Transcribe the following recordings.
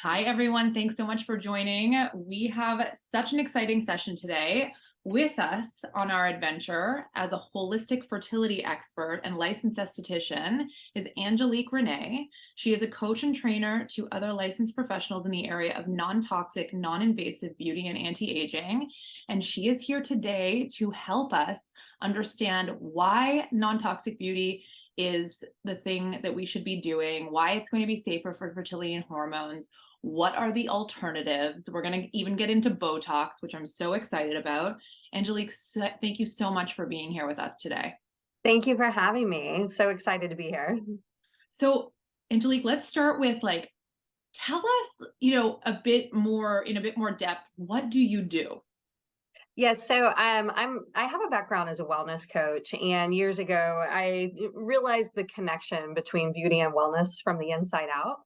Hi, everyone. Thanks so much for joining. We have such an exciting session today. With us on our adventure as a holistic fertility expert and licensed esthetician is Angelique Renee. She is a coach and trainer to other licensed professionals in the area of non-toxic, non-invasive beauty and anti-aging. And she is here today to help us understand why non-toxic beauty is the thing that we should be doing, why it's going to be safer for fertility and hormones. What are the alternatives? We're going to even get into Botox, which I'm so excited about. Angelique, thank you so much for being here with us today. Thank you for having me. So excited to be here. So, Angelique, let's start with tell us, a bit more in a bit more depth. What do you do? Yes, so I have a background as a wellness coach, and years ago I realized the connection between beauty and wellness from the inside out.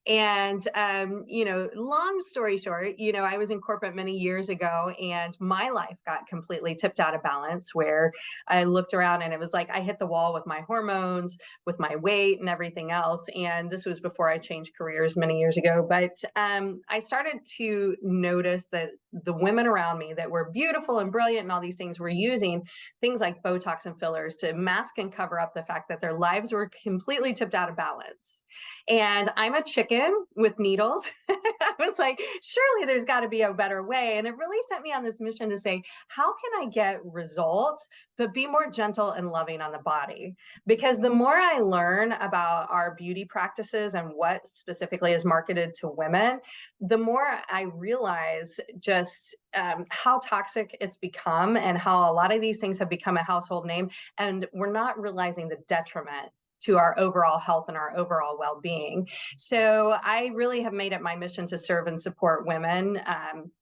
And long story short, I was in corporate many years ago, and my life got completely tipped out of balance. Where I looked around, and it was like I hit the wall with my hormones, with my weight, and everything else. And this was before I changed careers many years ago. But I started to notice that the women around me that were beautiful and brilliant and all these things were using things like Botox and fillers to mask and cover up the fact that their lives were completely tipped out of balance. And I'm a chicken with needles. I was like, surely there's got to be a better way. And it really sent me on this mission to say, how can I get results, but be more gentle and loving on the body? Because the more I learn about our beauty practices and what specifically is marketed to women, the more I realize just how toxic it's become and how a lot of these things have become a household name. And we're not realizing the detriment to our overall health and our overall well-being. So I really have made it my mission to serve and support women,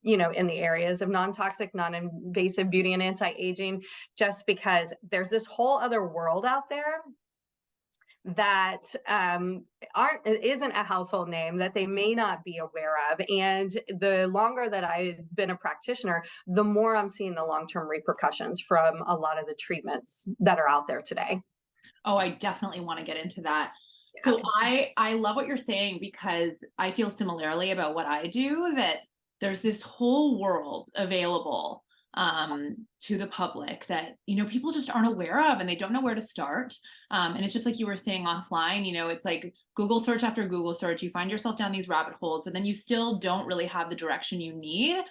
in the areas of non-toxic, non-invasive beauty and anti-aging, just because there's this whole other world out there that isn't a household name that they may not be aware of. And the longer that I've been a practitioner, the more I'm seeing the long-term repercussions from a lot of the treatments that are out there today. Oh, I definitely want to get into that. Yeah. So I love what you're saying because I feel similarly about what I do, that there's this whole world available to the public that, people just aren't aware of and they don't know where to start. And it's just like you were saying offline, it's like Google search after Google search, you find yourself down these rabbit holes, but then you still don't really have the direction you need.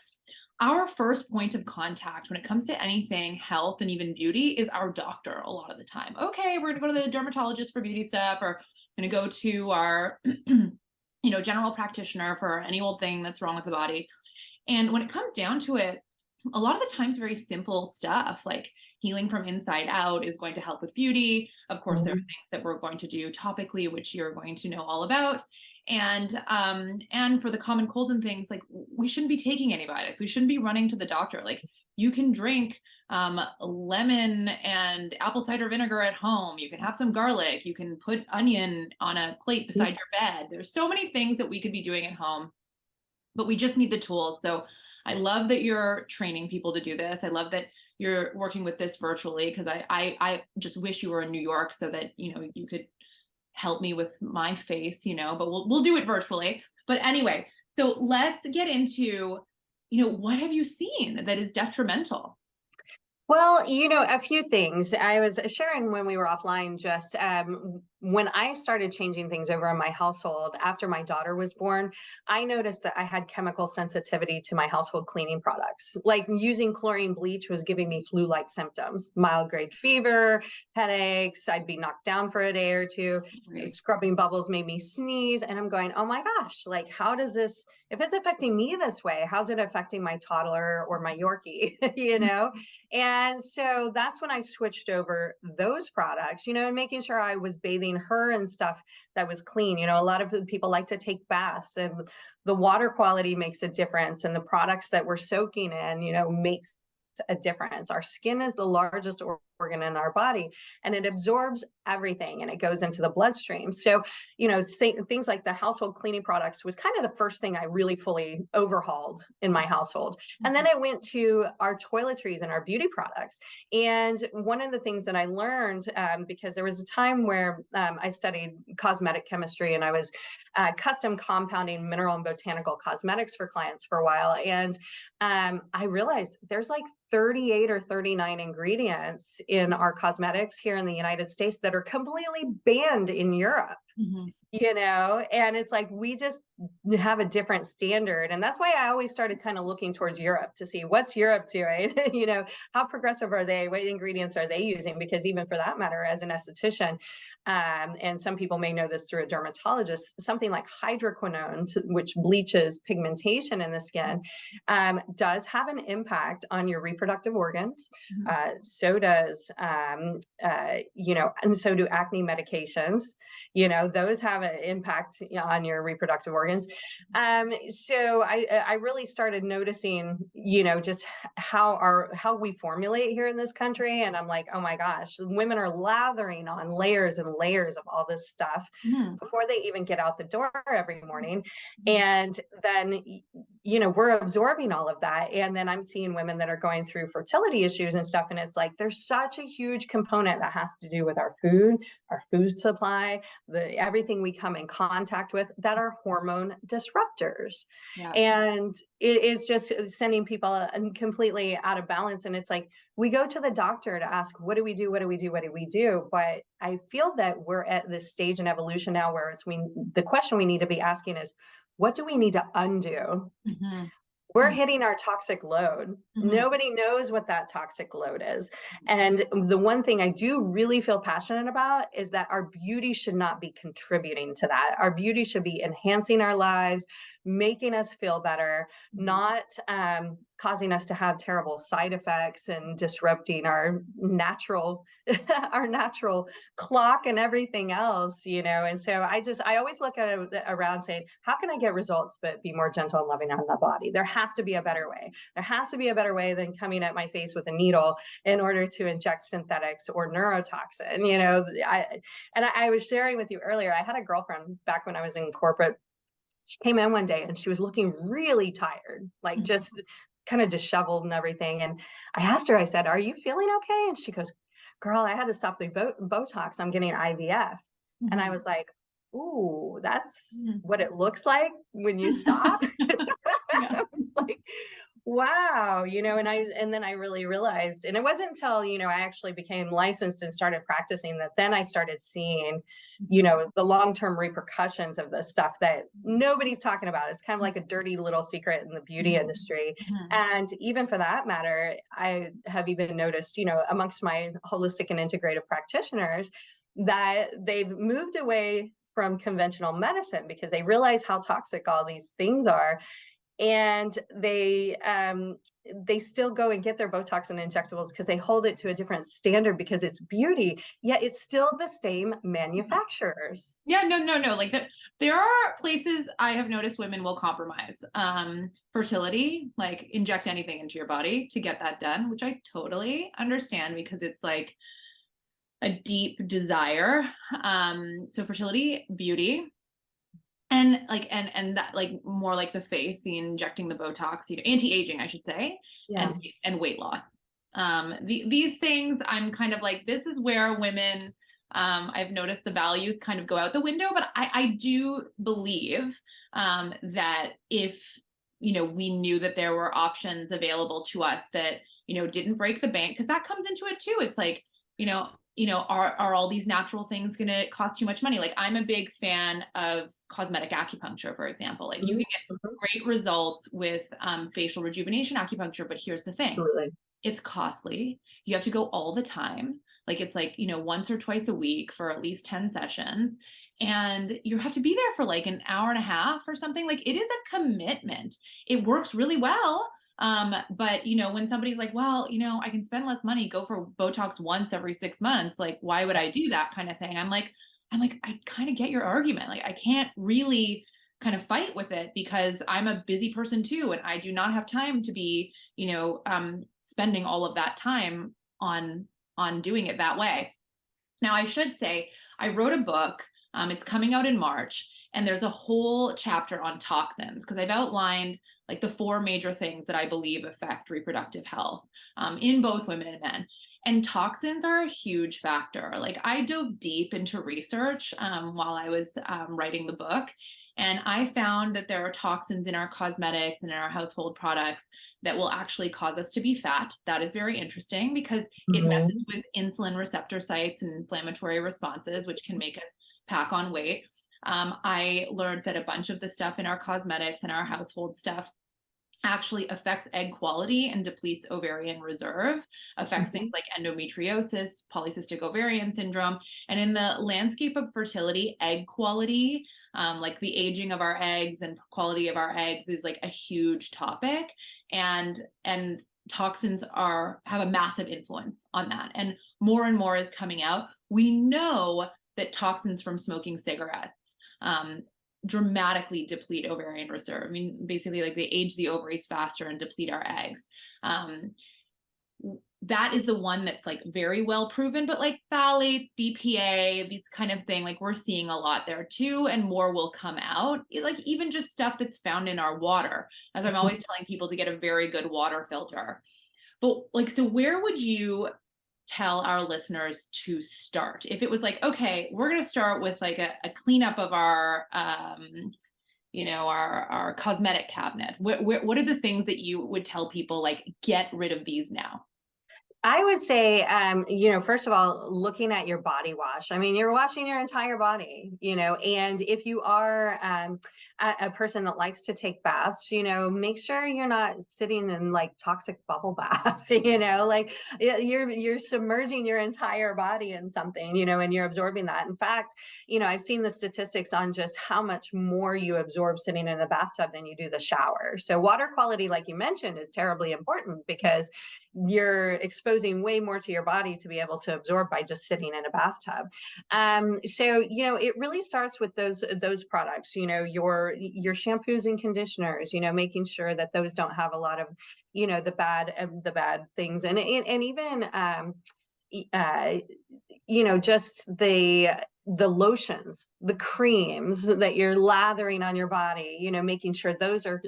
Our first point of contact when it comes to anything health and even beauty is our doctor a lot of the time. Okay, we're gonna go to the dermatologist for beauty stuff, or gonna go to our general practitioner for any old thing that's wrong with the body. And when it comes down to it, a lot of the times very simple stuff like healing from inside out is going to help with beauty. Of course, there are things that we're going to do topically, which you're going to know all about. And for the common cold and things, like we shouldn't be taking antibiotics. We shouldn't be running to the doctor. Like you can drink lemon and apple cider vinegar at home. You can have some garlic. You can put onion on a plate beside your bed. There's so many things that we could be doing at home, but we just need the tools. So I love that you're training people to do this. I love that you're working with this virtually, because I just wish you were in New York so that, you could help me with my face, but we'll do it virtually. But anyway, so let's get into, what have you seen that is detrimental? Well, a few things. I was sharing when we were offline, just when I started changing things over in my household after my daughter was born, I noticed that I had chemical sensitivity to my household cleaning products. Like using chlorine bleach was giving me flu-like symptoms, mild grade fever, headaches. I'd be knocked down for a day or two. Right. Scrubbing bubbles made me sneeze. And I'm going, oh my gosh, like how does this, if it's affecting me this way, how's it affecting my toddler or my Yorkie, And so that's when I switched over those products, and making sure I was bathing her and stuff that was clean. A lot of the people like to take baths, and the water quality makes a difference, and the products that we're soaking in, makes a difference. Our skin is the largest organ in our body, and it absorbs everything and it goes into the bloodstream. So, things like the household cleaning products was kind of the first thing I really fully overhauled in my household. And then I went to our toiletries and our beauty products. And one of the things that I learned, because there was a time where I studied cosmetic chemistry, and I was custom compounding mineral and botanical cosmetics for clients for a while. And I realized there's like 38 or 39 ingredients in our cosmetics here in the United States that are completely banned in Europe. Mhm. And it's like we just have a different standard. And that's why I always started kind of looking towards Europe to see what's Europe doing. How progressive are they? What ingredients are they using? Because even for that matter, as an esthetician, and some people may know this through a dermatologist, something like hydroquinone, which bleaches pigmentation in the skin, does have an impact on your reproductive organs. Mhm. So does, and so do acne medications. Those have an impact on your reproductive organs. So I really started noticing, just how we formulate here in this country. And I'm like, oh my gosh, women are lathering on layers and layers of all this stuff Mhm. before they even get out the door every morning. Mhm. And then, we're absorbing all of that. And then I'm seeing women that are going through fertility issues and stuff. And it's like, there's such a huge component that has to do with our food supply, everything we come in contact with that are hormone disruptors. Yeah. And it is just sending people completely out of balance. And it's like, we go to the doctor to ask, what do we do? What do we do? What do we do? But I feel that we're at this stage in evolution now where the question we need to be asking is, what do we need to undo? Mhm. We're Mhm. hitting our toxic load. Mhm. Nobody knows what that toxic load is. And the one thing I do really feel passionate about is that our beauty should not be contributing to that. Our beauty should be enhancing our lives, making us feel better, Mhm. not causing us to have terrible side effects and disrupting our natural our natural clock and everything else. And so I always look at around saying, how can I get results but be more gentle and loving on the body? There has to be a better way. There has to be a better way than coming at my face with a needle in order to inject synthetics or neurotoxin. I was sharing with you earlier, I had a girlfriend back when I was in corporate. She came in one day and she was looking really tired, like Mhm. just kind of disheveled and everything. And I asked her, I said, are you feeling okay? And she goes, girl, I had to stop the Botox. I'm getting IVF. And I Mhm. was like, ooh, that's Mhm. what it looks like when you stop. Yeah. I was like, wow, and then I really realized, and it wasn't until, I actually became licensed and started practicing that then I started seeing, Mhm. the long-term repercussions of this stuff that nobody's talking about. It's kind of like a dirty little secret in the beauty Mhm. industry. Mhm. And even for that matter, I have even noticed, amongst my holistic and integrative practitioners that they've moved away from conventional medicine because they realize how toxic all these things are, and they still go and get their Botox and injectables because they hold it to a different standard because it's beauty, yet it's still the same manufacturers. Yeah, no, no, no. Like there are places I have noticed women will compromise. Fertility, like inject anything into your body to get that done, which I totally understand because it's like a deep desire. So fertility, beauty, and like and that like more like the face, the injecting the Botox, anti-aging, I should say, Yeah. and weight loss. These things, I'm kind of like, this is where women, I've noticed the values kind of go out the window, but I do believe that if we knew that there were options available to us that didn't break the bank, because that comes into it too. It's like, are all these natural things going to cost too much money? Like, I'm a big fan of cosmetic acupuncture, for example. Like, you Mhm, can get mhm, great results with facial rejuvenation acupuncture, but here's the thing: absolutely. it's costly. You have to go all the time. Like, it's like once or twice a week for at least 10 sessions, and you have to be there for like an hour and a half or something. Like, it is a commitment. It works really well. But when somebody's like, well, I can spend less money, go for Botox once every 6 months, like, why would I do that kind of thing? I'm like, I kind of get your argument. Like, I can't really kind of fight with it because I'm a busy person too, and I do not have time to be, spending all of that time on on doing it that way. Now, I should say, I wrote a book. It's coming out in March, and there's a whole chapter on toxins because I've outlined like the 4 major things that I believe affect reproductive health in both women and men. And toxins are a huge factor. Like I dove deep into research while I was writing the book. And I found that there are toxins in our cosmetics and in our household products that will actually cause us to be fat. That is very interesting because it messes Mhm. with insulin receptor sites and inflammatory responses, which can make us pack on weight. I learned that a bunch of the stuff in our cosmetics and our household stuff actually affects egg quality and depletes ovarian reserve, affects things Mhm. like endometriosis, polycystic ovarian syndrome. And in the landscape of fertility, egg quality, like the aging of our eggs and quality of our eggs is like a huge topic. And toxins have a massive influence on that. And more is coming out. We know that toxins from smoking cigarettes dramatically deplete ovarian reserve. I mean, basically, like they age the ovaries faster and deplete our eggs. That is the one that's like very well proven, but like phthalates, BPA, these kind of thing, like we're seeing a lot there too, and more will come out. Like even just stuff that's found in our water, as I'm always telling people to get a very good water filter. But like, so where would you tell our listeners to start? If it was like, okay, we're going to start with like a cleanup of our, our cosmetic cabinet. What are the things that you would tell people like, get rid of these now? I would say, first of all, looking at your body wash. I mean, you're washing your entire body, and if you are a person that likes to take baths, make sure you're not sitting in like toxic bubble bath, like you're submerging your entire body in something, and you're absorbing that. In fact, I've seen the statistics on just how much more you absorb sitting in the bathtub than you do the shower. So water quality, like you mentioned, is terribly important because you're exposing way more to your body to be able to absorb by just sitting in a bathtub. So it really starts with those products. Your shampoos and conditioners. Making sure that those don't have a lot of the bad things, and even just the lotions, the creams that you're lathering on your body, making sure those are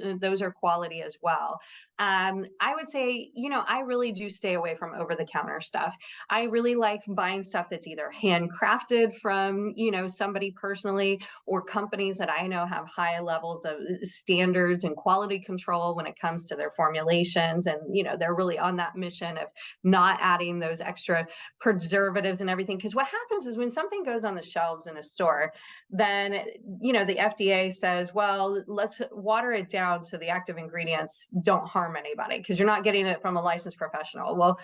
quality as well. I would say, I really do stay away from over the counter stuff. I really like buying stuff that's either handcrafted from, somebody personally, or companies that I know have high levels of standards and quality control when it comes to their formulations. And, they're really on that mission of not adding those extra preservatives and everything. Because what happens is when something goes on the shelves in a store, then the FDA says, well, let's water it down so the active ingredients don't harm anybody because you're not getting it from a licensed professional. Well,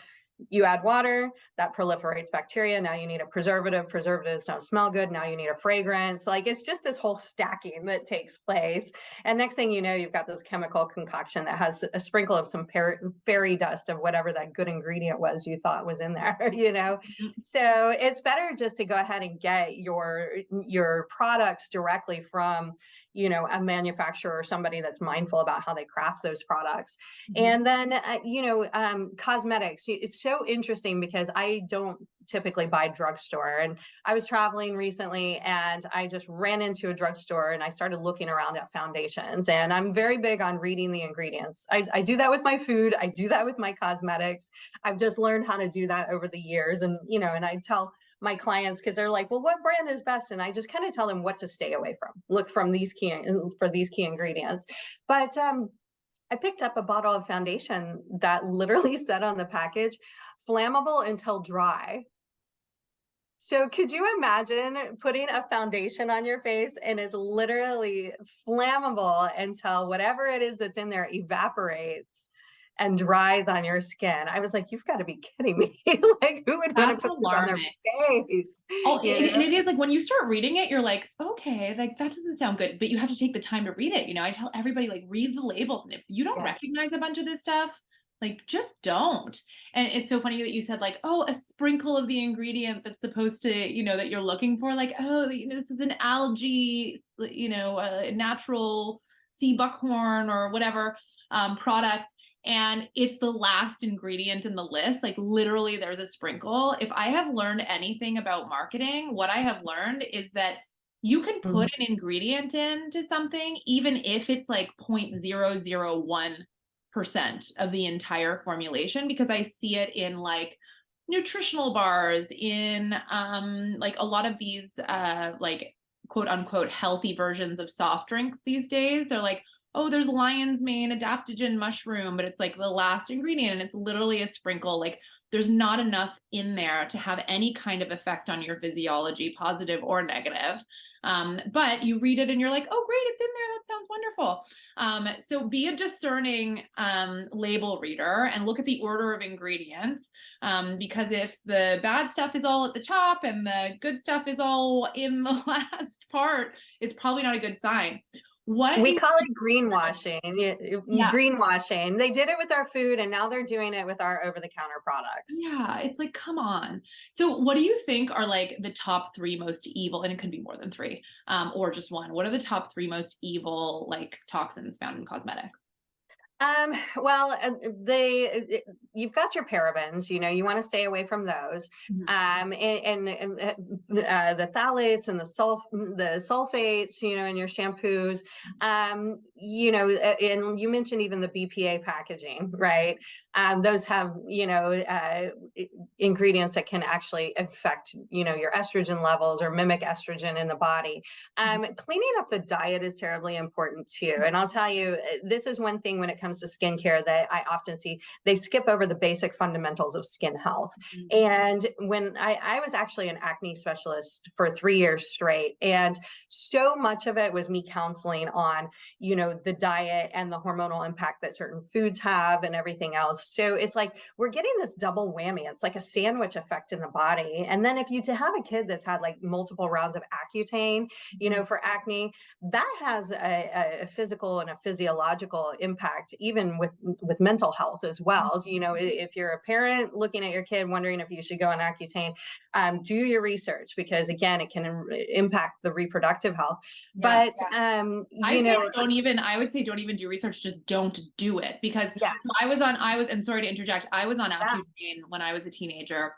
you add water, that proliferates bacteria. Now you need a preservative. Preservatives don't smell good. Now you need a fragrance. Like it's just this whole stacking that takes place. And next thing you know, you've got this chemical concoction that has a sprinkle of some fairy dust of whatever that good ingredient was you thought was in there, So it's better just to go ahead and get your products directly from, a manufacturer or somebody that's mindful about how they craft those products. Mhm. And then, cosmetics. It's so interesting because I don't typically buy drugstore. And I was traveling recently and I just ran into a drugstore and I started looking around at foundations. And I'm very big on reading the ingredients. I do that with my food. I do that with my cosmetics. I've just learned how to do that over the years. And, and I tell my clients because they're like, well, what brand is best? And I just kind of tell them what to stay away from. Look from these key ingredients. But I picked up a bottle of foundation that literally said on the package, flammable until dry. So could you imagine putting a foundation on your face and it's literally flammable until whatever it is that's in there evaporates and dries on your skin? I was like, you've got to be kidding me. Like, who would want to That's put this on their alarming. face? Oh, You and know? it is like when you start reading it, you're like, okay, like that doesn't sound good, but you have to take the time to read it. I tell everybody, like, read the labels. And if you don't Yes. recognize a bunch of this stuff, like, just don't. And it's so funny that you said, like, oh, a sprinkle of the ingredient that's supposed to, that you're looking for, like, oh, this is an algae, a natural sea buckhorn or whatever product, and it's the last ingredient in the list. Like literally there's a sprinkle. If I have learned anything about marketing, what I have learned is that you can put an ingredient into something even if it's like 0.001% of the entire formulation, because I see it in like nutritional bars, in like a lot of these like quote unquote healthy versions of soft drinks these days. They're like, oh, there's lion's mane adaptogen mushroom, but it's like the last ingredient and it's literally a sprinkle. Like there's not enough in there to have any kind of effect on your physiology, positive or negative. But you read it and you're like, oh, great, it's in there. That sounds wonderful. So be a discerning label reader and look at the order of ingredients, because if the bad stuff is all at the top and the good stuff is all in the last part, it's probably not a good sign. We call it greenwashing. Yeah. Greenwashing. They did it with our food, and now they're doing it with our over-the-counter products. Yeah, it's like, come on. So what do you think are like the top three most evil, and it could be more than three, or just one. What are the top three most evil like toxins found in cosmetics? Well, you've got your parabens, you want to stay away from those. Mhm. The phthalates and the sulfates, in your shampoos. And you mentioned even the BPA packaging, right? Those have, ingredients that can actually affect, your estrogen levels or mimic estrogen in the body. Cleaning up the diet is terribly important too. And I'll tell you, this is one thing when it comes to skincare that I often see. They skip over the basic fundamentals of skin health. And when I was actually an acne specialist for 3 years straight, and so much of it was me counseling on, the diet and the hormonal impact that certain foods have and everything else. So it's like we're getting this double whammy. It's like a sandwich effect in the body. And then if you to have a kid that's had like multiple rounds of Accutane, for acne, that has a physical and a physiological impact, even with mental health as well. So, if you're a parent looking at your kid wondering if you should go on Accutane, do your research, because again, it can impact the reproductive health. Yeah. But I would say don't even do research, just don't do it, because yeah, and sorry to interject, I was on yeah, Accutane when I was a teenager.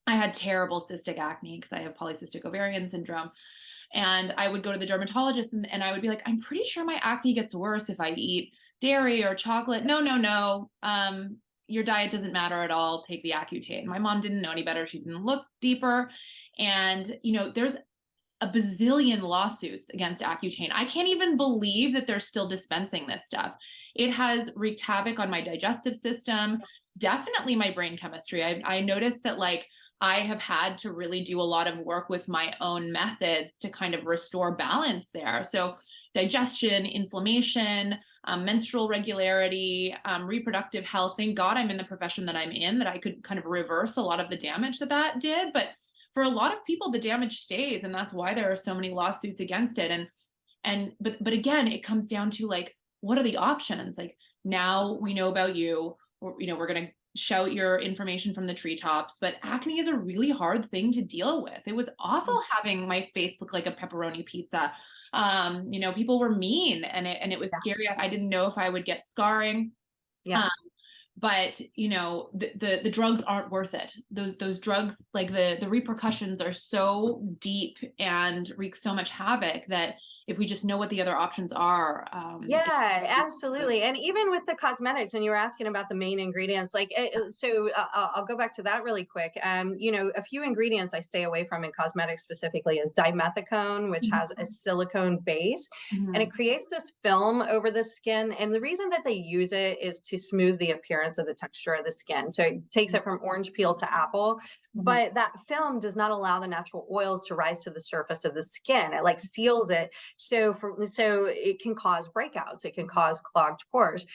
I had terrible cystic acne because I have polycystic ovarian syndrome. And I would go to the dermatologist and I would be like, I'm pretty sure my acne gets worse if I eat dairy or chocolate. No, no, no. Your diet doesn't matter at all. Take the Accutane. My mom didn't know any better. She didn't look deeper. And, there's a bazillion lawsuits against Accutane. I can't even believe that they're still dispensing this stuff. It has wreaked havoc on my digestive system, definitely my brain chemistry. I noticed that like I have had to really do a lot of work with my own methods to kind of restore balance there. So digestion, inflammation, menstrual regularity, reproductive health. Thank God I'm in the profession that I'm in, that I could kind of reverse a lot of the damage that did. But for a lot of people, the damage stays, and that's why there are so many lawsuits against it. But again, it comes down to like, what are the options? Like now we know about you, or, we're gonna shout your information from the treetops, but acne is a really hard thing to deal with. It was awful having my face look like a pepperoni pizza. People were mean, and it was scary. I didn't know if I would get scarring. yeah. But the drugs aren't worth it. Those drugs, like the repercussions are so deep and wreak so much havoc that if we just know what the other options are. Yeah, absolutely. And even with the cosmetics, and you were asking about the main ingredients, like, I'll go back to that really quick. A few ingredients I stay away from in cosmetics specifically is dimethicone, which has a silicone base, and it creates this film over the skin. And the reason that they use it is to smooth the appearance of the texture of the skin. So it takes it from orange peel to apple. But that film does not allow the natural oils to rise to the surface of the skin. It like seals it. So it can cause breakouts. It can cause clogged pores.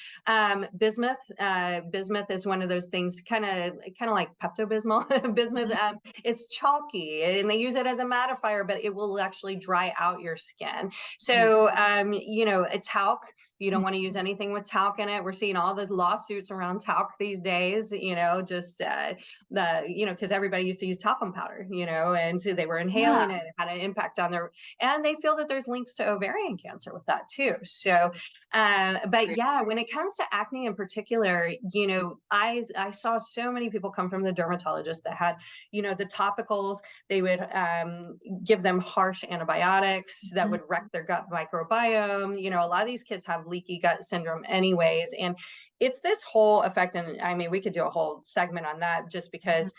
Bismuth is one of those things, kind of like Pepto-Bismol. Bismuth, it's chalky, and they use it as a mattifier, but it will actually dry out your skin. So, a talc You don't want to use anything with talc in it. We're seeing all the lawsuits around talc these days, just because everybody used to use talcum powder, and so they were Yeah. inhaling it. It had an impact on and they feel that there's links to ovarian cancer with that too. So, but yeah, when it comes to acne in particular, I saw so many people come from the dermatologist that had, the topicals. They would give them harsh antibiotics that would wreck their gut microbiome. A lot of these kids have leaky gut syndrome anyways. And it's this whole effect. And I mean, we could do a whole segment on that just because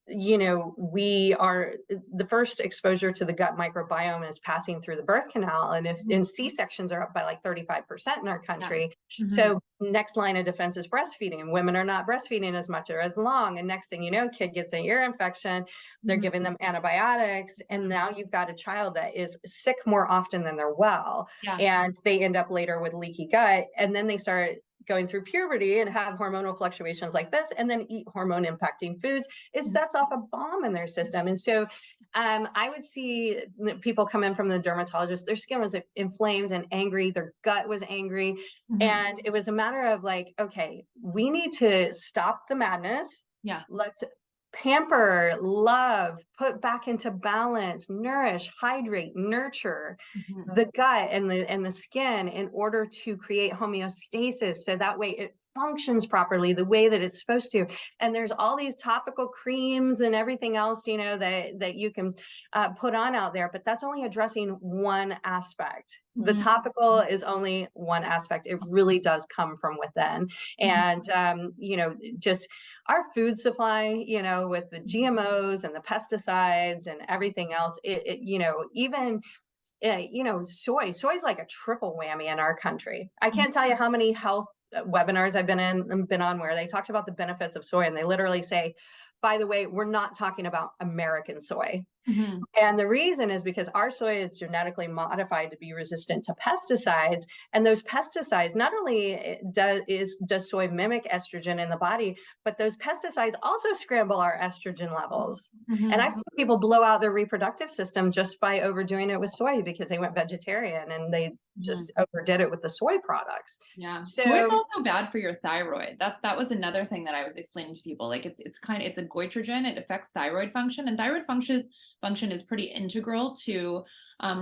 we are the first exposure to the gut microbiome is passing through the birth canal. And C-sections are up by like 35% in our country. So next line of defense is breastfeeding, and women are not breastfeeding as much or as long. And next thing you know, kid gets an ear infection, they're giving them antibiotics. And now you've got a child that is sick more often than they're well. Yeah. And they end up later with leaky gut. And then they start going through puberty and have hormonal fluctuations like this, and then eat hormone impacting foods, it sets off a bomb in their system. And so I would see people come in from the dermatologist, their skin was inflamed and angry, their gut was angry. And it was a matter of like, okay, we need to stop the madness. Yeah. Let's pamper, love, put back into balance, nourish, hydrate, nurture the gut and the skin in order to create homeostasis. So that way it functions properly the way that it's supposed to. And there's all these topical creams and everything else, that you can put on out there, but that's only addressing one aspect. The topical is only one aspect. It really does come from within. And, just our food supply, with the GMOs and the pesticides and everything else, even soy's like a triple whammy in our country. I can't tell you how many health webinars I've been on where they talked about the benefits of soy, and they literally say, by the way, we're not talking about American soy. And the reason is because our soy is genetically modified to be resistant to pesticides. And those pesticides, not only does soy mimic estrogen in the body, but those pesticides also scramble our estrogen levels. And I've seen people blow out their reproductive system just by overdoing it with soy because they went vegetarian and they just overdid it with the soy products. Yeah. So Soy is also bad for your thyroid. That was another thing that I was explaining to people. Like it's a goitrogen. It affects thyroid function, and thyroid function is pretty integral to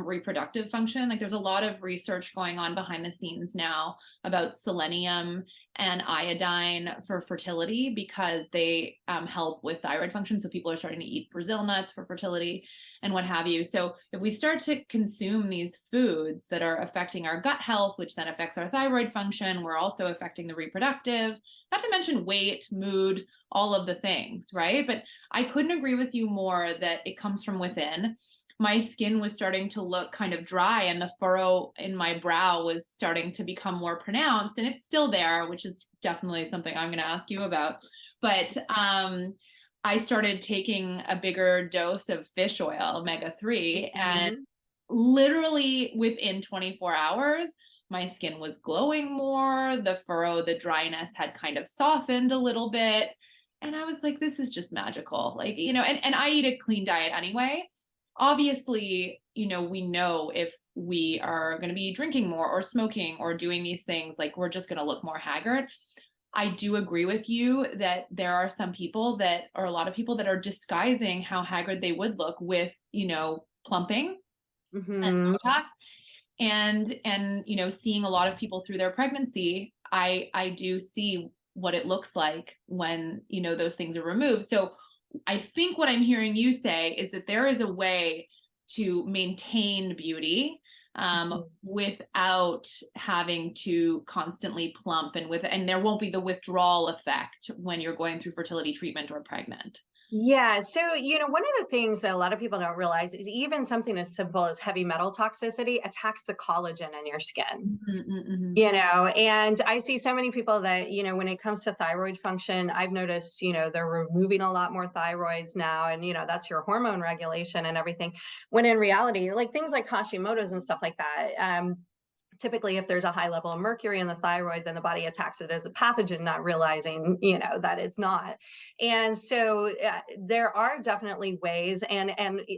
reproductive function. Like there's a lot of research going on behind the scenes now about selenium and iodine for fertility because they help with thyroid function. So people are starting to eat Brazil nuts for fertility and what have you. So if we start to consume these foods that are affecting our gut health, which then affects our thyroid function, we're also affecting the reproductive, not to mention weight, mood, all of the things, right? But I couldn't agree with you more that it comes from within. My skin was starting to look kind of dry and the furrow in my brow was starting to become more pronounced, and it's still there, which is definitely something I'm going to ask you about. But I started taking a bigger dose of fish oil, omega-3, and literally within 24 hours, my skin was glowing more. The furrow, the dryness had kind of softened a little bit. And I was like, this is just magical. Like, and I eat a clean diet anyway. Obviously, we know if we are going to be drinking more or smoking or doing these things, like we're just going to look more haggard. I do agree with you that there are some people or a lot of people that are disguising how haggard they would look with, plumping and Botox. And seeing a lot of people through their pregnancy, I do see what it looks like when, those things are removed. So I think what I'm hearing you say is that there is a way to maintain beauty without having to constantly plump, and there won't be the withdrawal effect when you're going through fertility treatment or pregnant. Yeah. So, one of the things that a lot of people don't realize is even something as simple as heavy metal toxicity attacks the collagen in your skin. And I see so many people that, when it comes to thyroid function, I've noticed, they're removing a lot more thyroids now. And, that's your hormone regulation and everything. When in reality, like things like Hashimoto's and stuff like that, typically if there's a high level of mercury in the thyroid, then the body attacks it as a pathogen, not realizing, that it's not. And so there are definitely ways, and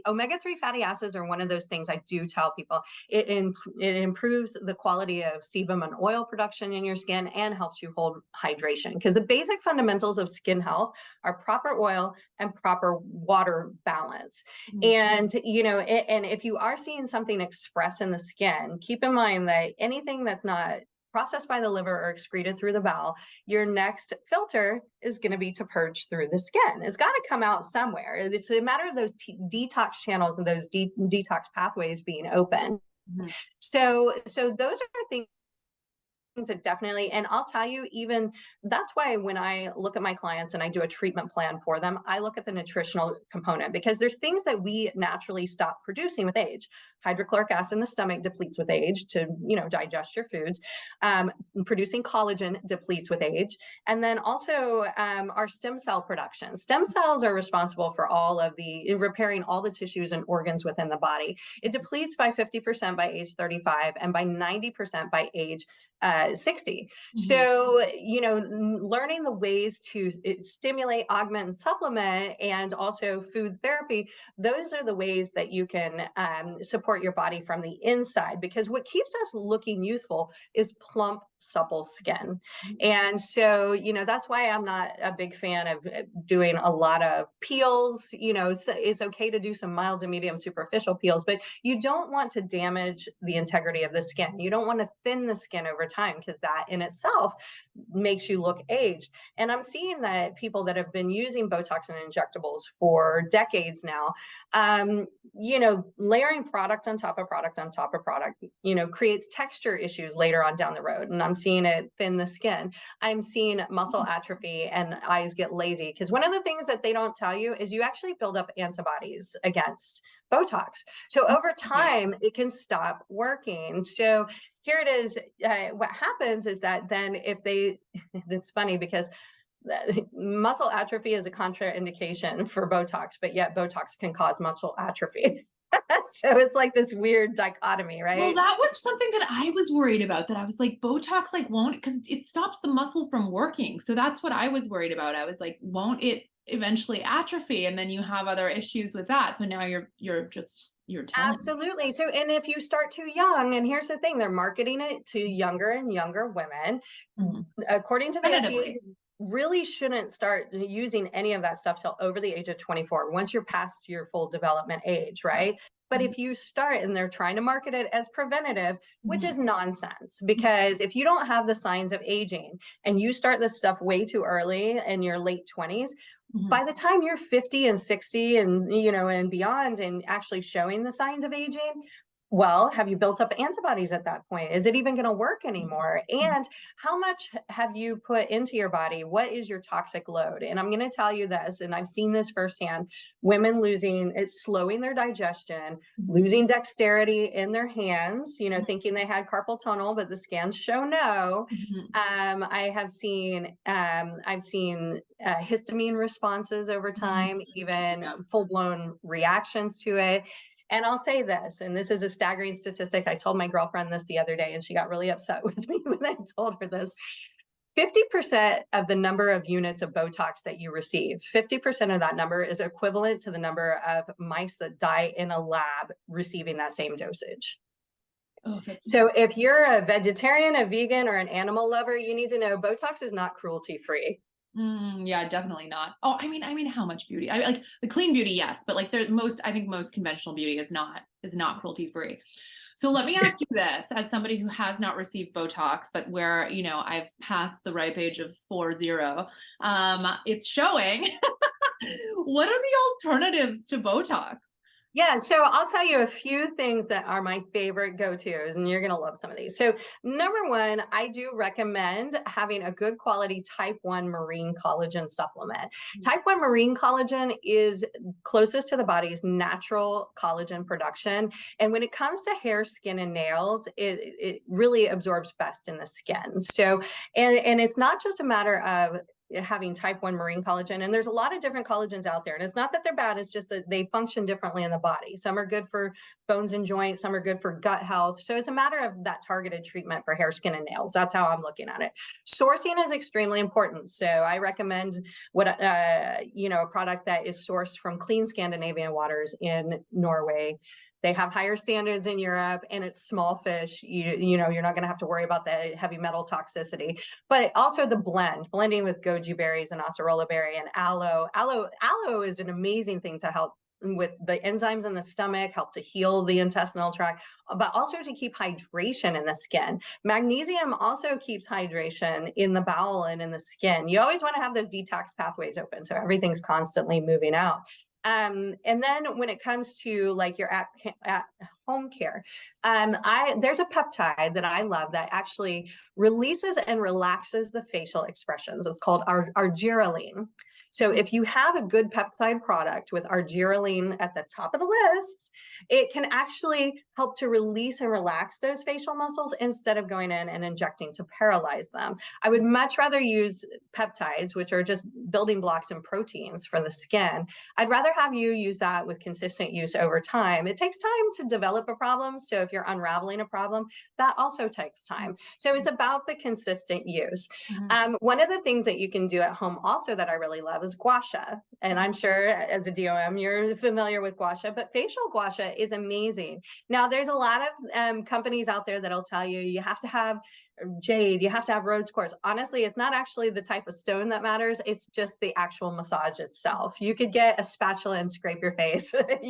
omega-3 fatty acids are one of those things I do tell people. It improves the quality of sebum and oil production in your skin and helps you hold hydration, because the basic fundamentals of skin health are proper oil and proper water balance. Mhm. And, and if you are seeing something express in the skin, keep in mind that anything that's not processed by the liver or excreted through the bowel, your next filter is going to be to purge through the skin. It's got to come out somewhere. It's a matter of those detox channels and those detox pathways being open. Mhm. So those are things that definitely, and I'll tell you, even that's why when I look at my clients and I do a treatment plan for them, I look at the nutritional component, because there's things that we naturally stop producing with age. Hydrochloric acid in the stomach depletes with age to, digest your foods. Producing collagen depletes with age. And then also our stem cell production. Stem cells are responsible for repairing all the tissues and organs within the body. It depletes by 50% by age 35 and by 90% by age 60. Mhm. So, learning the ways to stimulate, augment, and supplement, and also food therapy, those are the ways that you can support your body from the inside, because what keeps us looking youthful is plump, supple skin. And so, that's why I'm not a big fan of doing a lot of peels. It's okay to do some mild to medium superficial peels, but you don't want to damage the integrity of the skin. You don't want to thin the skin over time, because that in itself makes you look aged. And I'm seeing that people that have been using Botox and injectables for decades now, layering product on top of product on top of product, creates texture issues later on down the road. And I'm seeing it thin the skin. I'm seeing muscle atrophy and eyes get lazy, because one of the things that they don't tell you is you actually build up antibodies against Botox. So over time, it can stop working. So here it is. What happens is that then it's funny because muscle atrophy is a contraindication for Botox, but yet Botox can cause muscle atrophy. So it's like this weird dichotomy, Well, right? that was something that I was worried about, that I was like, Botox like won't, because it stops the muscle from working. So that's what I was worried about. I was like, won't it eventually atrophy? And then you have other issues with that. So now you're telling me. Absolutely. So, and if you start too young, and here's the thing, they're marketing it to younger and younger women. Mhm. According to the FDA, Tentatively. really shouldn't start using any of that stuff till over the age of 24, once you're past your full development age, right? But Mhm. if you start and they're trying to market it as preventative, which Mhm. is nonsense, because if you don't have the signs of aging and you start this stuff way too early in your late 20s, Mhm. by the time you're 50 and 60 and and beyond and actually showing the signs of aging, well, have you built up antibodies at that point? Is it even going to work anymore? Mhm. And how much have you put into your body? What is your toxic load? And I'm going to tell you this, and I've seen this firsthand: women it's slowing their digestion, Mhm. losing dexterity in their hands, thinking they had carpal tunnel, but the scans show no. Mhm. I've seen histamine responses over Mhm. time, even Yeah. full blown reactions to it. And I'll say this, and this is a staggering statistic. I told my girlfriend this the other day, and she got really upset with me when I told her this. 50% of the number of units of Botox that you receive, 50% of that number is equivalent to the number of mice that die in a lab receiving that same dosage. Oh, that's So if you're a vegetarian, a vegan, or an animal lover, you need to know Botox is not cruelty free. yeah, definitely not. Oh, I mean, how much beauty? I like the clean beauty, yes, but like I think most conventional beauty is not cruelty free. So let me ask you this, as somebody who has not received Botox, but where, I've passed the ripe age of 40, it's showing. What are the alternatives to Botox? Yeah, so I'll tell you a few things that are my favorite go-tos, and you're going to love some of these. So, number one, I do recommend having a good quality type 1 marine collagen supplement. Type 1 marine collagen is closest to the body's natural collagen production. And when it comes to hair, skin, and nails, it really absorbs best in the skin. So, and it's not just a matter of having type 1 marine collagen. And there's a lot of different collagens out there. And it's not that they're bad, it's just that they function differently in the body. Some are good for bones and joints, some are good for gut health. So it's a matter of that targeted treatment for hair, skin, and nails. That's how I'm looking at it. Sourcing is extremely important. So I recommend a product that is sourced from clean Scandinavian waters in Norway. They have higher standards in Europe, and it's small fish. You're not going to have to worry about the heavy metal toxicity. But also the blending with goji berries and acerola berry and aloe. Aloe is an amazing thing to help with the enzymes in the stomach, help to heal the intestinal tract, but also to keep hydration in the skin. Magnesium also keeps hydration in the bowel and in the skin. You always want to have those detox pathways open, so everything's constantly moving out. And then when it comes to like your at home care, there's a peptide that I love that actually releases and relaxes the facial expressions. It's called argireline. So if you have a good peptide product with argireline at the top of the list, it can actually help to release and relax those facial muscles instead of going in and injecting to paralyze them. I would much rather use peptides, which are just building blocks and proteins for the skin. I'd rather have you use that with consistent use over time. It takes time to develop a problem. So if you're unraveling a problem, that also takes time. So it's about the consistent use. One of the things that you can do at home also that I really love is gua sha. And I'm sure as a DOM, you're familiar with gua sha, but facial gua sha is amazing. Now, there's a lot of companies out there that'll tell you, you have to have jade, you have to have rose quartz. Honestly, it's not actually the type of stone that matters. It's just the actual massage itself. You could get a spatula and scrape your face, but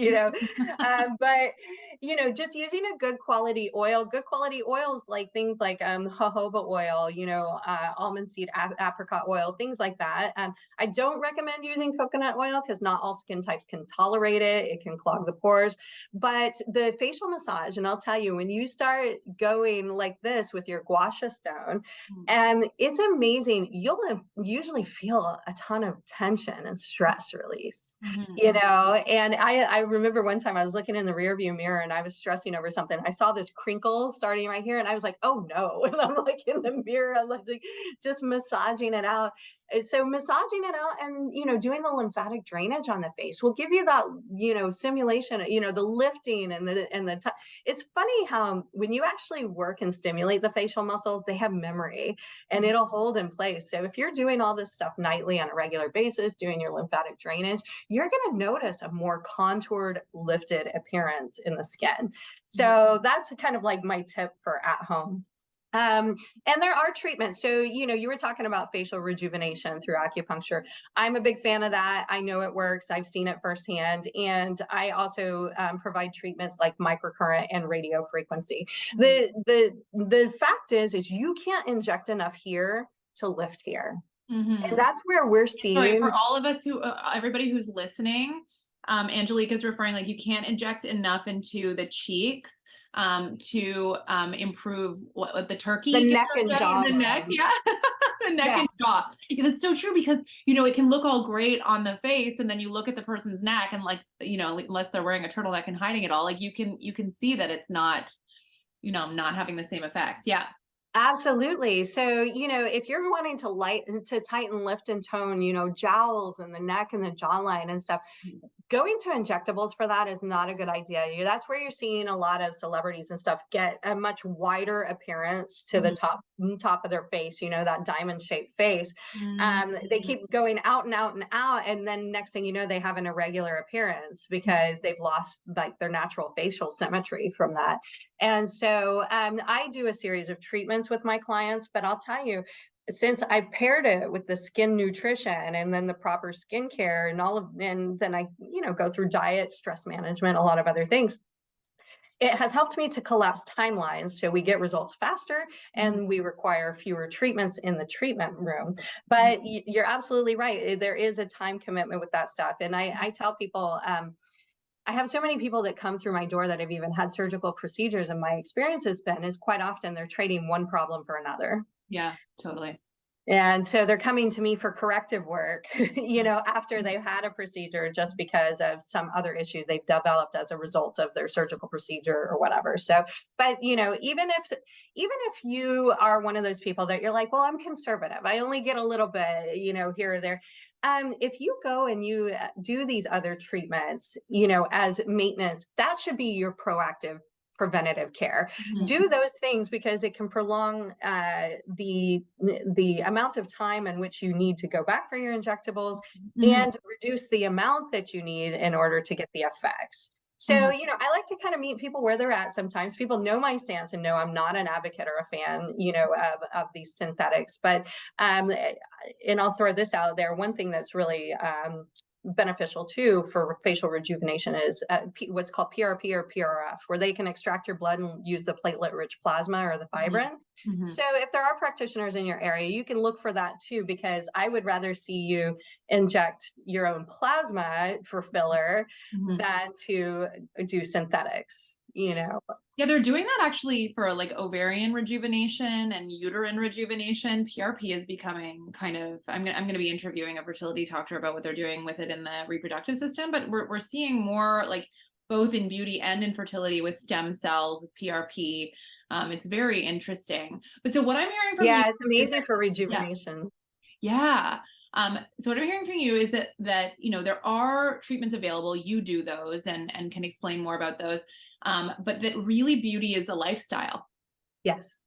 just using a good quality oils like things like jojoba oil, almond seed, apricot oil, things like that. I don't recommend using coconut oil because not all skin types can tolerate it. It can clog the pores. But the facial massage, and I'll tell you, when you start going like this with your gua sha stone, and it's amazing, you'll usually feel a ton of tension and stress release, and I remember one time I was looking in the rear view mirror and I was stressing over something. I saw this crinkle starting right here and I was like, oh no. And I'm like in the mirror, I'm like just massaging it out. So massaging it out and, doing the lymphatic drainage on the face will give you that, simulation, the lifting and it's funny how when you actually work and stimulate the facial muscles, they have memory and it'll hold in place. So if you're doing all this stuff nightly on a regular basis, doing your lymphatic drainage, you're going to notice a more contoured, lifted appearance in the skin. So that's kind of like my tip for at home. And there are treatments. So, you were talking about facial rejuvenation through acupuncture. I'm a big fan of that. I know it works. I've seen it firsthand. And I also provide treatments like microcurrent and radio frequency. The fact is you can't inject enough here to lift here. And that's where we're seeing. Sorry, for all of us everybody who's listening, Angelique is referring like you can't inject enough into the cheeks to improve what the turkey the neck and jaw, the neck, the neck and jaw. That's so true because it can look all great on the face, and then you look at the person's neck, and like unless they're wearing a turtleneck and hiding it all, like you can see that it's not not having the same effect. Yeah. Absolutely. So, if you're wanting to tighten, lift, and tone, jowls and the neck and the jawline and stuff, going to injectables for that is not a good idea. That's where you're seeing a lot of celebrities and stuff get a much wider appearance to the top of their face, that diamond shaped face. They keep going out and out and out. And then next thing you know, they have an irregular appearance because they've lost like their natural facial symmetry from that. And so I do a series of treatments with my clients, but I'll tell you, since I paired it with the skin nutrition and then the proper skincare and then I, go through diet, stress management, a lot of other things, it has helped me to collapse timelines. So we get results faster and we require fewer treatments in the treatment room. But you're absolutely right. There is a time commitment with that stuff. And I tell people, I have so many people that come through my door that have even had surgical procedures. And my experience has been is quite often they're trading one problem for another. Yeah, totally. And so they're coming to me for corrective work, after they've had a procedure just because of some other issue they've developed as a result of their surgical procedure or whatever. So, but even if you are one of those people that you're like, well, I'm conservative, I only get a little bit, here or there. If you go and you do these other treatments, as maintenance, that should be your proactive preventative care. Mhm, Do those things because it can prolong the amount of time in which you need to go back for your injectables mhm, and reduce the amount that you need in order to get the effects. So, mhm, I like to kind of meet people where they're at. Sometimes people know my stance and know I'm not an advocate or a fan, of these synthetics. But and I'll throw this out there. One thing that's really beneficial too for facial rejuvenation is what's called PRP or PRF, where they can extract your blood and use the platelet-rich plasma or the mhm, fibrin. mhm, So if there are practitioners in your area, you can look for that too, because I would rather see you inject your own plasma for filler mhm. than to do synthetics. Yeah, they're doing that actually for like ovarian rejuvenation and uterine rejuvenation. PRP is becoming kind of I'm gonna be interviewing a fertility doctor about what they're doing with it in the reproductive system, but we're seeing more like both in beauty and in fertility with stem cells, with PRP. It's very interesting. But so what I'm hearing from you Yeah, it's is amazing that for yeah, rejuvenation. yeah. So what I'm hearing from you is that there are treatments available. You do those and can explain more about those. But that really beauty is a lifestyle. Yes.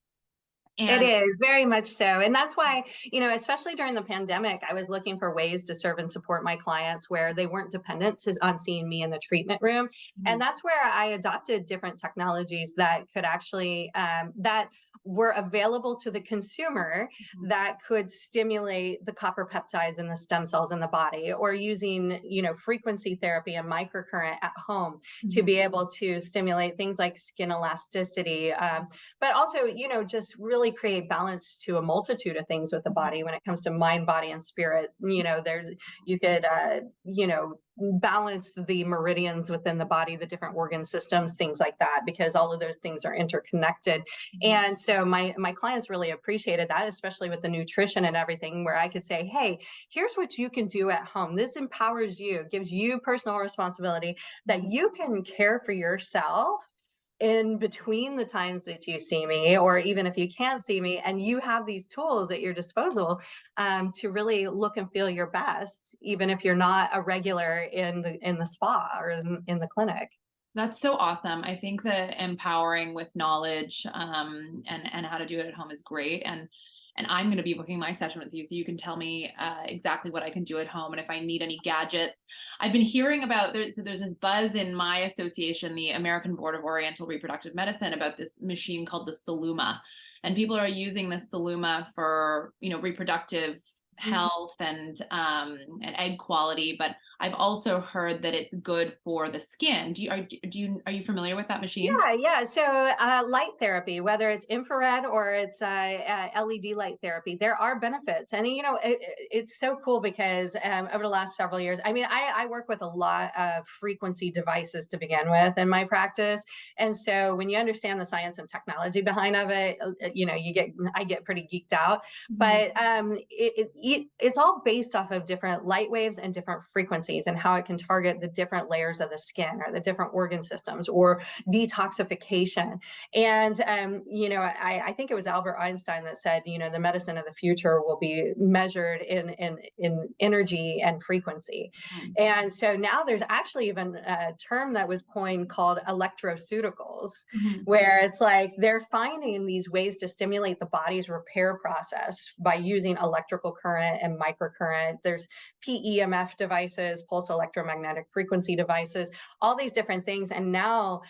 It And is very much so. And that's why, especially during the pandemic, I was looking for ways to serve and support my clients where they weren't dependent on seeing me in the treatment room. And Mhm, that's where I adopted different technologies that could actually, that were available to the consumer mhm, that could stimulate the copper peptides in the stem cells in the body, or using, frequency therapy and microcurrent at home to mhm, be able to stimulate things like skin elasticity, but also, just really create balance to a multitude of things with the mhm, body when it comes to mind, body, and spirit. You could, balance the meridians within the body, the different organ systems, things like that, because all of those things are interconnected. mhm, And so my clients really appreciated that, especially with the nutrition and everything, where I could say, hey, here's what you can do at home. This empowers you, gives you personal responsibility that mhm. you can care for yourself in between the times that you see me, or even if you can't see me, and you have these tools at your disposal, to really look and feel your best, even if you're not a regular in the spa or in the clinic. That's so awesome. I think that empowering with knowledge and how to do it at home is great. And I'm going to be booking my session with you so you can tell me exactly what I can do at home and if I need any gadgets. I've been hearing about there's this buzz in my association, the American Board of Oriental Reproductive Medicine, about this machine called the Saluma, and people are using the Saluma for reproductive health and egg quality, but I've also heard that it's good for the skin. Are you familiar with that machine? Yeah, yeah. So light therapy, whether it's infrared or it's LED light therapy, there are benefits. And, it's so cool because over the last several years, I mean, I work with a lot of frequency devices to begin with in my practice. And so when you understand the science and technology behind of it, I get pretty geeked out. Mhm, But it's all based off of different light waves and different frequencies and how it can target the different layers of the skin or the different organ systems or detoxification. And, I think it was Albert Einstein that said, the medicine of the future will be measured in energy and frequency. mhm, And so now there's actually even a term that was coined called electroceuticals, mhm, where it's like they're finding these ways to stimulate the body's repair process by using electrical current and microcurrent. There's PEMF devices, pulse electromagnetic frequency devices, all these different things. And now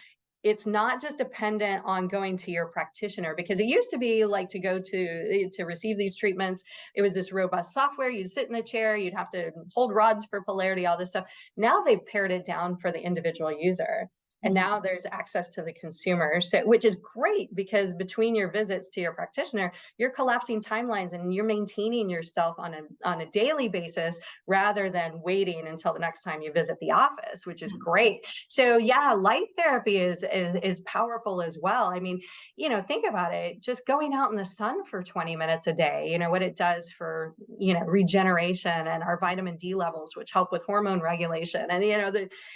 it's not just dependent on going to your practitioner, because it used to be like to go to receive these treatments, it was this robust software. You'd sit in the chair, you'd have to hold rods for polarity, all this stuff. Now they've pared it down for the individual user. And now there's access to the consumer, so, which is great because between your visits to your practitioner, you're collapsing timelines and you're maintaining yourself on a daily basis rather than waiting until the next time you visit the office, which is great. So yeah, light therapy is powerful as well. I mean, think about it, just going out in the sun for 20 minutes a day, what it does for, regeneration and our vitamin D levels, which help with hormone regulation. And,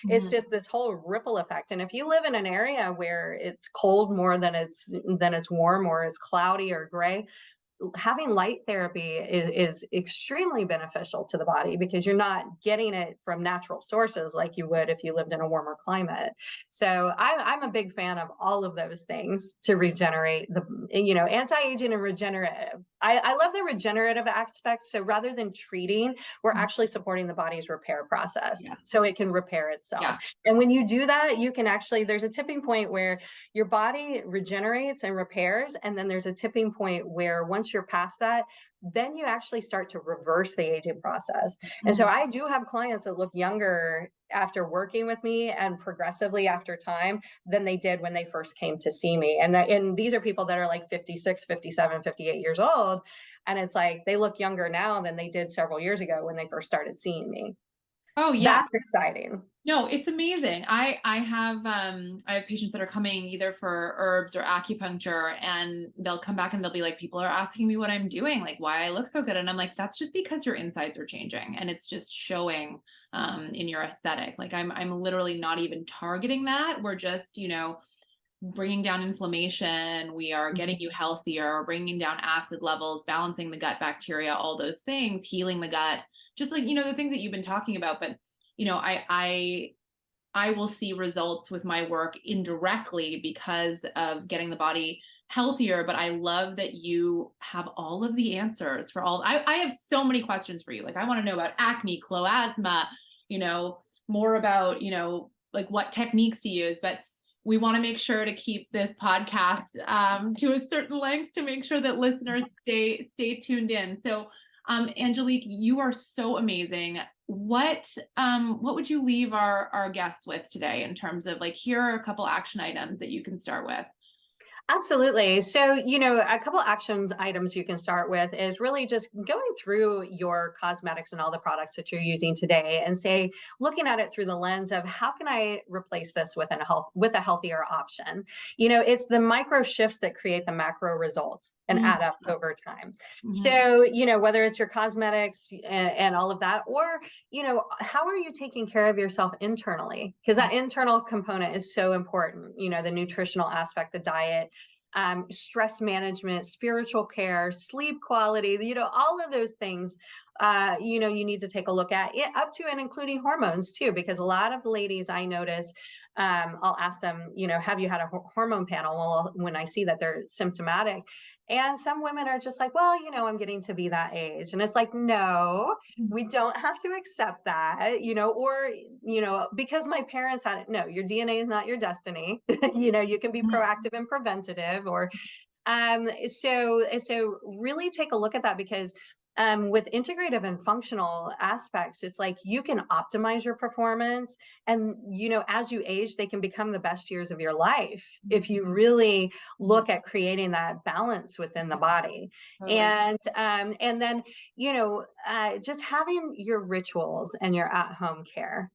it's just this whole ripple effect. And if you live in an area where it's cold more than it's warm, or it's cloudy or gray, having light therapy is extremely beneficial to the body because you're not getting it from natural sources like you would if you lived in a warmer climate. So I'm a big fan of all of those things to regenerate anti-aging and regenerative. I love the regenerative aspect. So rather than treating, we're actually supporting the body's repair process so it can repair itself. Yeah. And when you do that, you can actually, there's a tipping point where your body regenerates and repairs. And then there's a tipping point where once you're past that, then you actually start to reverse the aging process. And so I do have clients that look younger after working with me and progressively after time than they did when they first came to see me. And these are people that are like 56, 57, 58 years old. And it's like they look younger now than they did several years ago when they first started seeing me. Oh yeah. That's exciting. No, it's amazing. I have patients that are coming either for herbs or acupuncture, and they'll come back and they'll be like, people are asking me what I'm doing, like why I look so good. And I'm like, that's just because your insides are changing and it's just showing in your aesthetic. Like I'm literally not even targeting that. We're just, bringing down inflammation. We are getting you healthier, bringing down acid levels, balancing the gut bacteria, all those things, healing the gut, just like, the things that you've been talking about. But I will see results with my work indirectly because of getting the body healthier. But I love that you have all of the answers for all. I have so many questions for you. Like I want to know about acne, cloasma, more about, like what techniques to use. But we want to make sure to keep this podcast to a certain length to make sure that listeners stay tuned in. So Angelique, you are so amazing. What would you leave our guests with today in terms of like, here are a couple action items that you can start with? Absolutely. So, a couple action items you can start with is really just going through your cosmetics and all the products that you're using today and looking at it through the lens of how can I replace this with a healthier option? It's the micro shifts that create the macro results and add up over time. So, whether it's your cosmetics and all of that, or, how are you taking care of yourself internally? Because that internal component is so important, the nutritional aspect, the diet, stress management, spiritual care, sleep quality, all of those things, you need to take a look at it, up to and including hormones too, because a lot of the ladies I notice, I'll ask them, have you had a hormone panel? Well, when I see that they're symptomatic, and some women are just like, well, I'm getting to be that age. And it's like, no, we don't have to accept that, or, because my parents had it. No, your DNA is not your destiny. You can be proactive and preventative, or, so really take a look at that, because with integrative and functional aspects, it's like you can optimize your performance, and as you age, they can become the best years of your life if you really look at creating that balance within the body. And then just having your rituals and your at-home care,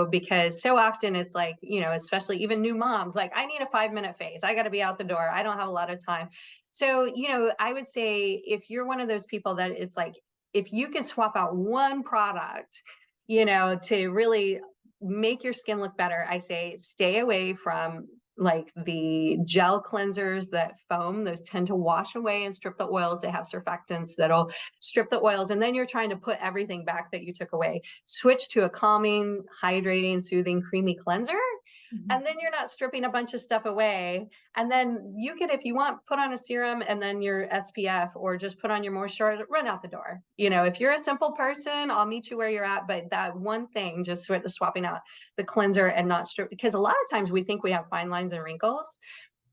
because so often it's like, especially even new moms, like, I need a 5-minute face, I got to be out the door, I don't have a lot of time. So, I would say if you're one of those people that it's like, if you can swap out one product, to really make your skin look better, I say stay away from like the gel cleansers that foam. Those tend to wash away and strip the oils. They have surfactants that'll strip the oils. And then you're trying to put everything back that you took away. Switch to a calming, hydrating, soothing, creamy cleanser. And then you're not stripping a bunch of stuff away. And then you could, if you want, put on a serum and then your SPF, or just put on your moisturizer, run out the door. If you're a simple person, I'll meet you where you're at. But that one thing, just swapping out the cleanser and not strip, because a lot of times we think we have fine lines and wrinkles,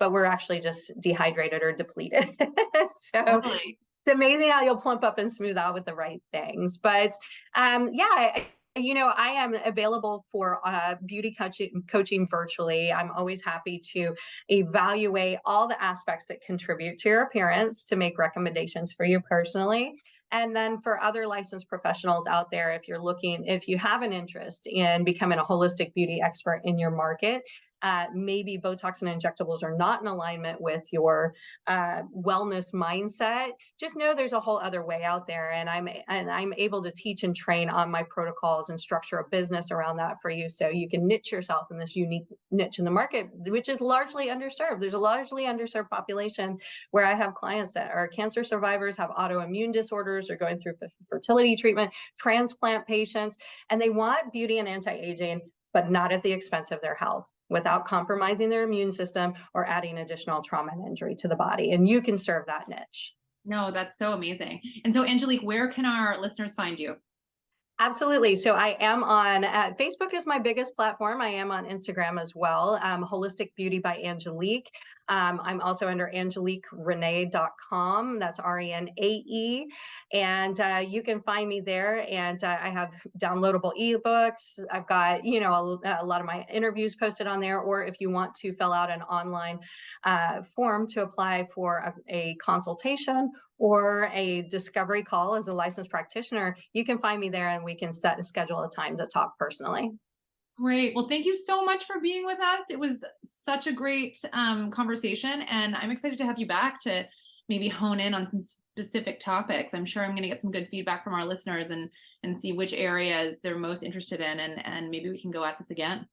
but we're actually just dehydrated or depleted. So Totally. it's amazing how you'll plump up and smooth out with the right things. But yeah, I am available for beauty coaching virtually. I'm always happy to evaluate all the aspects that contribute to your appearance to make recommendations for you personally. And then for other licensed professionals out there, if you have an interest in becoming a holistic beauty expert in your market, maybe Botox and injectables are not in alignment with your wellness mindset, just know there's a whole other way out there, and I'm able to teach and train on my protocols and structure a business around that for you, so you can niche yourself in this unique niche in the market, which is largely underserved. There's a largely underserved population where I have clients that are cancer survivors, have autoimmune disorders, are going through fertility treatment, transplant patients, and they want beauty and anti-aging, but not at the expense of their health, without compromising their immune system or adding additional trauma and injury to the body. And you can serve that niche. No, that's so amazing. And so, Angelique, where can our listeners find you? Absolutely. So I am on Facebook is my biggest platform. I am on Instagram as well. Holistic Beauty by Angelique. I'm also under angeliquerenee.com. That's RENAE. And you can find me there. And I have downloadable ebooks. I've got, a lot of my interviews posted on there. Or if you want to fill out an online form to apply for a consultation or a discovery call as a licensed practitioner, you can find me there and we can set and schedule a time to talk personally. Great. Well, thank you so much for being with us. It was such a great conversation, and I'm excited to have you back to maybe hone in on some specific topics. I'm sure I'm going to get some good feedback from our listeners and see which areas they're most interested in, and maybe we can go at this again.